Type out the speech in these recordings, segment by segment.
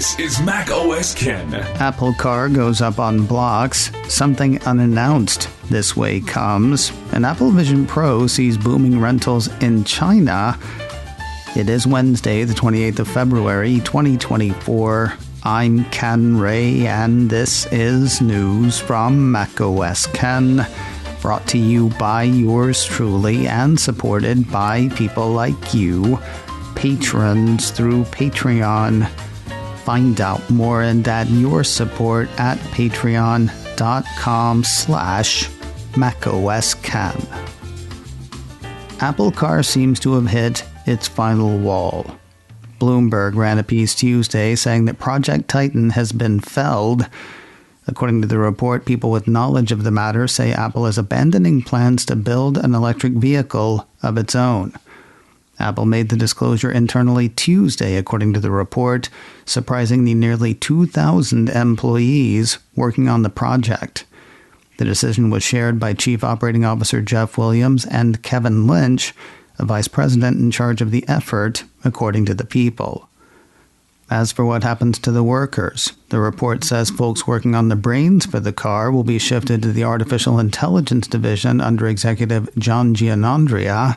This is Mac OS Ken. Apple Car goes up on blocks. Something unannounced this way comes. And Apple Vision Pro sees booming rentals in China. It is Wednesday, the 28th of February, 2024. I'm Ken Ray, and this is news from Mac OS Ken. Brought to you by yours truly and supported by people like you, patrons through Patreon. Find out more and add your support at patreon.com/MacOSCan. Apple Car seems to have hit its final wall. Bloomberg ran a piece Tuesday saying that Project Titan has been felled. According to the report, people with knowledge of the matter say Apple is abandoning plans to build an electric vehicle of its own. Apple made the disclosure internally Tuesday, according to the report, surprising the nearly 2,000 employees working on the project. The decision was shared by Chief Operating Officer Jeff Williams and Kevin Lynch, a vice president in charge of the effort, according to the People. As for what happens to the workers, the report says folks working on the brains for the car will be shifted to the Artificial Intelligence Division under Executive John Giannandrea.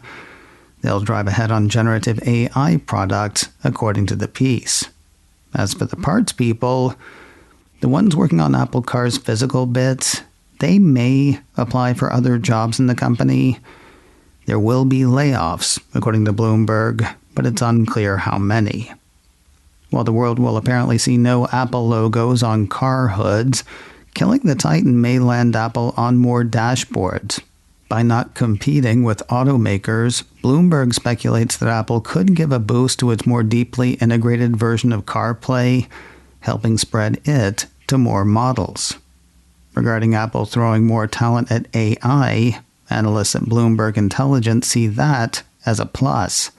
They'll drive ahead on generative AI products, according to the piece. As for the parts people, the ones working on Apple Car's physical bits, they may apply for other jobs in the company. There will be layoffs, according to Bloomberg, but it's unclear how many. While the world will apparently see no Apple logos on car hoods, killing the Titan may land Apple on more dashboards. By not competing with automakers, Bloomberg speculates that Apple could give a boost to its more deeply integrated version of CarPlay, helping spread it to more models. Regarding Apple throwing more talent at AI, analysts at Bloomberg Intelligence see that as a plus.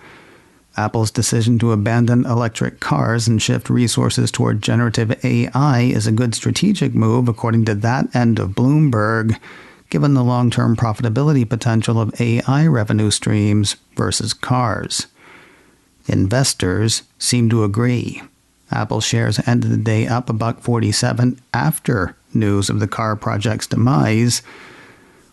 Apple's decision to abandon electric cars and shift resources toward generative AI is a good strategic move, according to that end of Bloomberg, given the long-term profitability potential of AI revenue streams versus cars. Investors seem to agree. Apple shares ended the day up $1.47 after news of the car project's demise.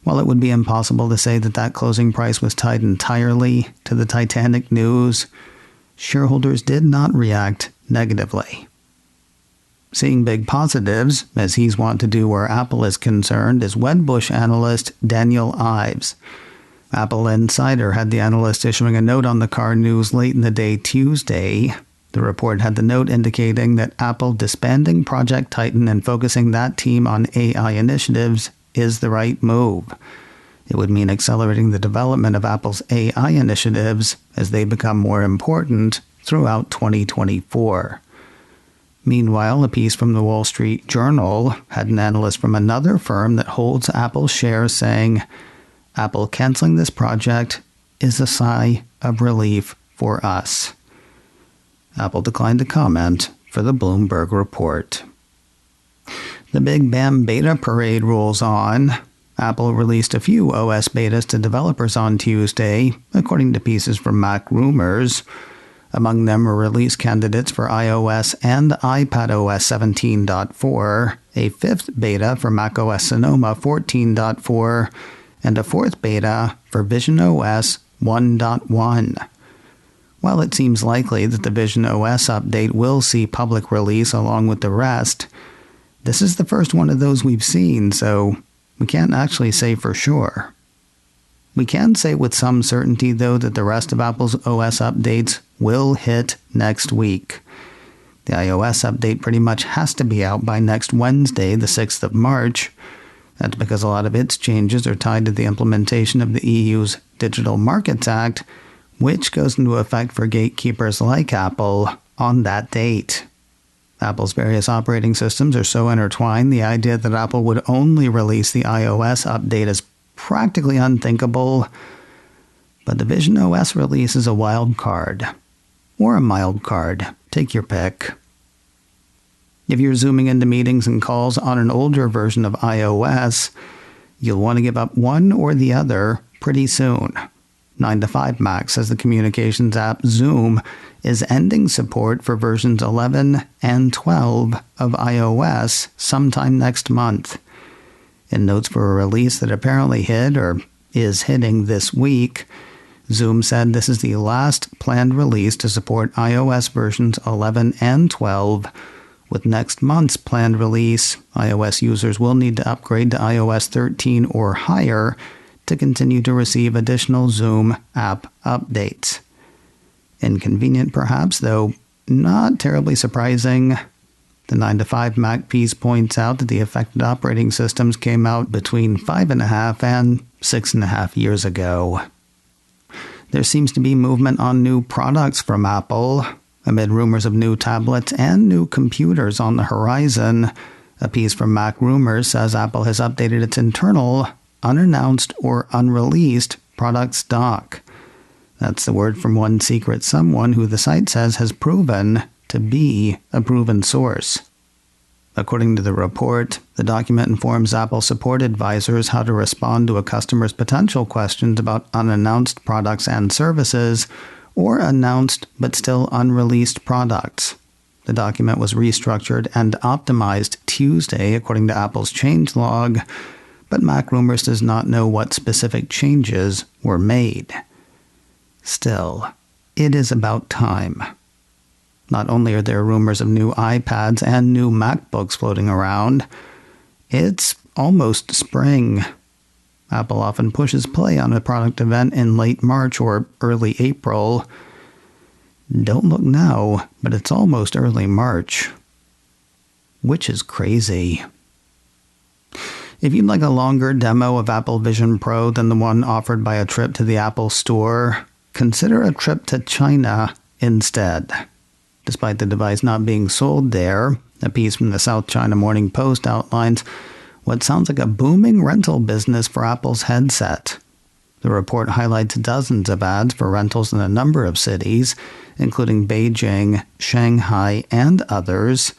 While it would be impossible to say that that closing price was tied entirely to the Titanic news, shareholders did not react negatively. Seeing big positives, as he's wont to do where Apple is concerned, is Wedbush analyst Daniel Ives. Apple Insider had the analyst issuing a note on the car news late in the day Tuesday. The report had the note indicating that Apple disbanding Project Titan and focusing that team on AI initiatives is the right move. It would mean accelerating the development of Apple's AI initiatives as they become more important throughout 2024. Meanwhile, a piece from the Wall Street Journal had an analyst from another firm that holds Apple shares saying, Apple canceling this project is a sigh of relief for us. Apple declined to comment for the Bloomberg report. The Big Bang Beta Parade rolls on. Apple released a few OS betas to developers on Tuesday, according to pieces from Mac Rumors. Among them were release candidates for iOS and iPadOS 17.4, a fifth beta for macOS Sonoma 14.4, and a fourth beta for visionOS 1.1. While it seems likely that the visionOS update will see public release along with the rest, this is the first one of those we've seen, so we can't actually say for sure. We can say with some certainty, though, that the rest of Apple's OS updates will hit next week. The iOS update pretty much has to be out by next Wednesday, the 6th of March. That's because a lot of its changes are tied to the implementation of the EU's Digital Markets Act, which goes into effect for gatekeepers like Apple on that date. Apple's various operating systems are so intertwined, the idea that Apple would only release the iOS update is practically unthinkable, but the visionOS release is a wild card. Or a mild card. Take your pick. If you're zooming into meetings and calls on an older version of iOS, you'll want to give up one or the other pretty soon. 9to5Mac says the communications app Zoom is ending support for versions 11 and 12 of iOS sometime next month. In notes for a release that apparently hit or is hitting this week, Zoom said this is the last planned release to support iOS versions 11 and 12. With next month's planned release, iOS users will need to upgrade to iOS 13 or higher to continue to receive additional Zoom app updates. Inconvenient perhaps, though not terribly surprising. The 9to5Mac piece points out that the affected operating systems came out between 5.5 and 6.5 years ago. There seems to be movement on new products from Apple, amid rumors of new tablets and new computers on the horizon. A piece from Mac Rumors says Apple has updated its internal, unannounced or unreleased product stock. That's the word from one secret someone who the site says has proven to be a proven source. According to the report, the document informs Apple support advisors how to respond to a customer's potential questions about unannounced products and services, or announced but still unreleased products. The document was restructured and optimized Tuesday, according to Apple's changelog, but Mac Rumors does not know what specific changes were made. Still, it is about time. Not only are there rumors of new iPads and new MacBooks floating around, it's almost spring. Apple often pushes play on a product event in late March or early April. Don't look now, but it's almost early March. Which is crazy. If you'd like a longer demo of Apple Vision Pro than the one offered by a trip to the Apple Store, consider a trip to China instead. Despite the device not being sold there, a piece from the South China Morning Post outlines what sounds like a booming rental business for Apple's headset. The report highlights dozens of ads for rentals in a number of cities, including Beijing, Shanghai, and others.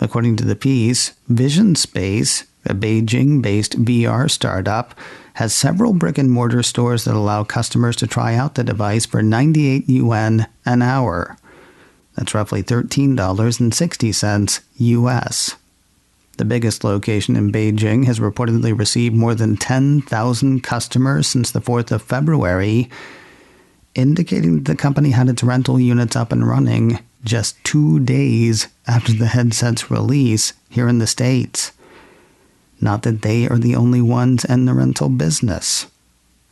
According to the piece, Vision Space, a Beijing-based VR startup, has several brick-and-mortar stores that allow customers to try out the device for 98 yuan an hour. That's roughly $13.60 US. The biggest location in Beijing has reportedly received more than 10,000 customers since the 4th of February, indicating that the company had its rental units up and running just 2 days after the headset's release here in the States. Not that they are the only ones in the rental business.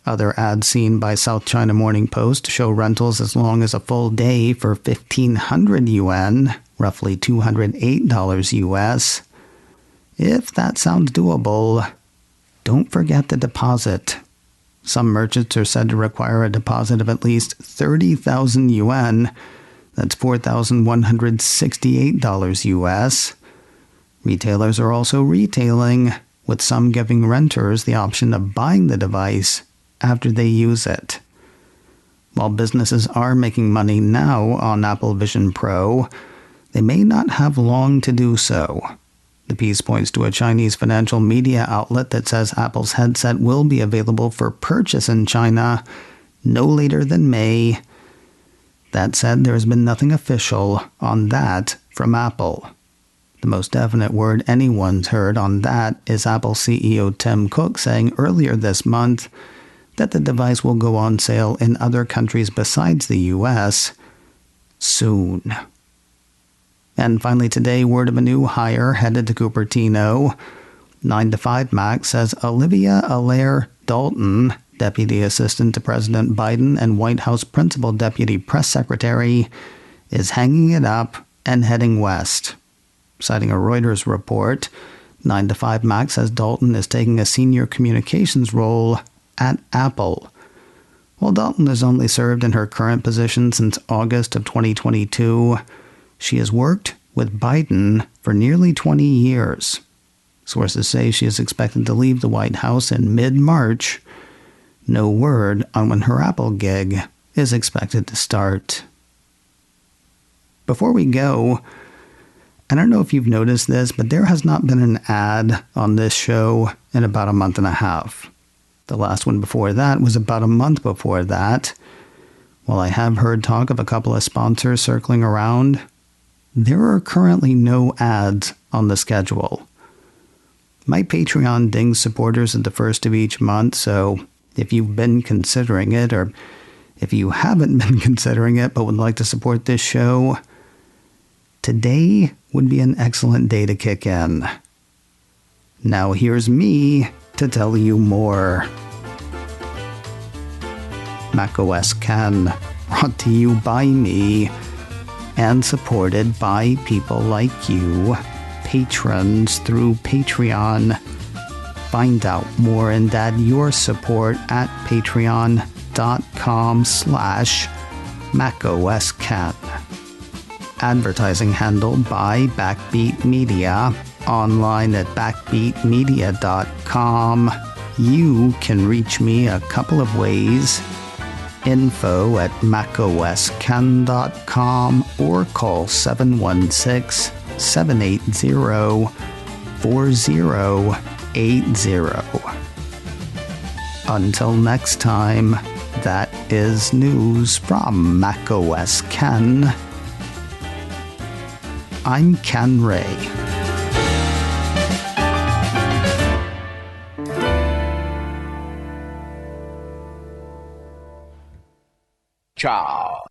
Other ads seen by South China Morning Post show rentals as long as a full day for 1,500 yuan, roughly $208 US. If that sounds doable, don't forget the deposit. Some merchants are said to require a deposit of at least 30,000 yuan. That's $4,168 US. Retailers are also retailing, with some giving renters the option of buying the device after they use it. While businesses are making money now on Apple Vision Pro, they may not have long to do so. The piece points to a Chinese financial media outlet that says Apple's headset will be available for purchase in China no later than May. That said, there has been nothing official on that from Apple. The most definite word anyone's heard on that is Apple CEO Tim Cook saying earlier this month that the device will go on sale in other countries besides the US soon. And finally today, word of a new hire headed to Cupertino. 9to5Mac says Olivia Allaire Dalton, Deputy Assistant to President Biden and White House Principal Deputy Press Secretary, is hanging it up and heading west. Citing a Reuters report, 9to5Mac says Dalton is taking a senior communications role at Apple. While Dalton has only served in her current position since August of 2022, she has worked with Biden for nearly 20 years. Sources say she is expected to leave the White House in mid-March. No word on when her Apple gig is expected to start. Before we go, I don't know if you've noticed this, but there has not been an ad on this show in about a month and a half. The last one before that was about a month before that. While I have heard talk of a couple of sponsors circling around, there are currently no ads on the schedule. My Patreon dings supporters at the first of each month, so if you've been considering it, or if you haven't been considering it but would like to support this show, today would be an excellent day to kick in. Now here's me to tell you more. macOS Ken, brought to you by me, and supported by people like you, patrons through Patreon. Find out more and add your support at patreon.com/macOSKen. Advertising handled by Backbeat Media, online at backbeatmedia.com. You can reach me a couple of ways. info@macosken.com or call 716-780-4080. Until next time, that is news from macOS Ken. I'm Ken Ray. Ciao.